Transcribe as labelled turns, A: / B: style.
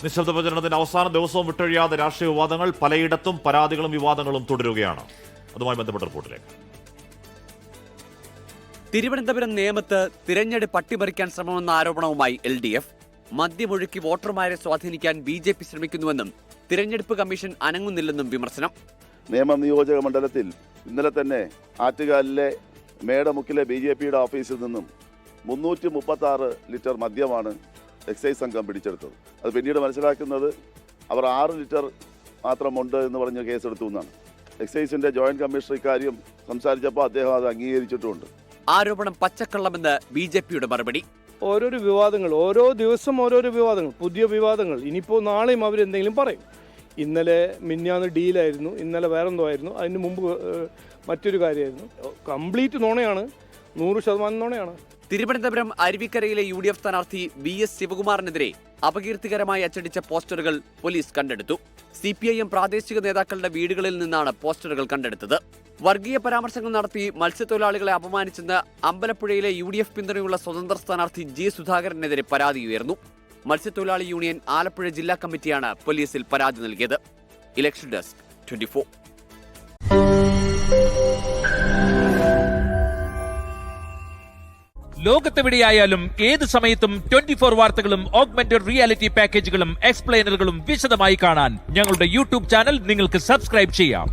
A: നിശബ്ദ പ്രചരണത്തിന്റെ അവസാന ദിവസവും വിട്ടൊഴിയാതെ രാഷ്ട്രീയ വിവാദങ്ങൾ, പലയിടത്തും പരാതികളും വിവാദങ്ങളും തുടരുകയാണ്. അതുമായി ബന്ധപ്പെട്ട റിപ്പോർട്ടിലേക്ക്.
B: തിരുവനന്തപുരം നേമത്ത് തിരഞ്ഞെടുപ്പ് അട്ടിമറിക്കാൻ ശ്രമമെന്ന ആരോപണവുമായി LDF. മദ്യമൊഴുക്കി വോട്ടർമാരെ സ്വാധീനിക്കാൻ BJP ശ്രമിക്കുന്നുവെന്നും തിരഞ്ഞെടുപ്പ് കമ്മീഷൻ അനങ്ങുന്നില്ലെന്നും വിമർശനം.
C: നേമം നിയോജക മണ്ഡലത്തിൽ ഇന്നലെ തന്നെ ആറ്റുകാലിലെ മേടമുക്കിലെ BJPയുടെ ഓഫീസിൽ നിന്നും 336 ലിറ്റർ മദ്യമാണ് എക്സൈസ് സംഘം പിടിച്ചെടുത്തത്. അത് പിന്നീട് മനസ്സിലാക്കുന്നത് അവർ 6 ലിറ്റർ മാത്രമുണ്ട് എന്ന് പറഞ്ഞ് കേസെടുത്തു എന്നാണ്. എക്സൈസിന്റെ ജോയിന്റ് കമ്മീഷണർ ഇക്കാര്യം സംസാരിച്ചപ്പോൾ അദ്ദേഹം അത് അംഗീകരിച്ചിട്ടുമുണ്ട്.
B: ആരോപണം പച്ചക്കള്ളമെന്ന് BJPയുടെ മറുപടി.
D: ഓരോരോ വിവാദങ്ങൾ, ഓരോ ദിവസം ഓരോരോ വിവാദങ്ങൾ, പുതിയ വിവാദങ്ങൾ. ഇനിയിപ്പോൾ നാളെയും അവരെന്തെങ്കിലും പറയും. ഇന്നലെ മിന്നാന്ന് ഡീലായിരുന്നു, ഇന്നലെ വേറെന്തോ ആയിരുന്നു, അതിന് മുമ്പ് മറ്റൊരു കാര്യമായിരുന്നു. കംപ്ലീറ്റ് നുണയാണ്, 100% നുണയാണ്.
B: തിരുവനന്തപുരം അരുവിക്കരയിലെ UDF സ്ഥാനാർത്ഥി VS ശിവകുമാറിനെതിരെ അപകീർത്തികരമായി അച്ചടിച്ച പോസ്റ്ററുകൾ പോലീസ് കണ്ടെടുത്തു. CPIM പ്രാദേശിക നേതാക്കളുടെ വീടുകളിൽ നിന്നാണ് പോസ്റ്ററുകൾ കണ്ടെടുത്തത്. വർഗീയ പരാമർശങ്ങൾ നടത്തി മത്സ്യത്തൊഴിലാളികളെ അപമാനിച്ചെന്ന് അമ്പലപ്പുഴയിലെ UDF പിന്തുണയുള്ള സ്വതന്ത്ര സ്ഥാനാർത്ഥി G സുധാകരനെതിരെ പരാതി ഉയർന്നു. മത്സ്യത്തൊഴിലാളി യൂണിയൻ ആലപ്പുഴ ജില്ലാ കമ്മിറ്റിയാണ് പോലീസിൽ പരാതി നൽകിയത്. Election desk 24.
E: ലോകത്തെവിടെയായാലും ഏത് സമയത്തും 24 വാർത്തകളും ഓഗ്മെന്റഡ് റിയാലിറ്റി പാക്കേജുകളും എക്സ്പ്ലെയിനറുകളും വിശദമായി കാണാൻ ഞങ്ങളുടെ YouTube ചാനൽ നിങ്ങൾക്ക് സബ്സ്ക്രൈബ് ചെയ്യാം.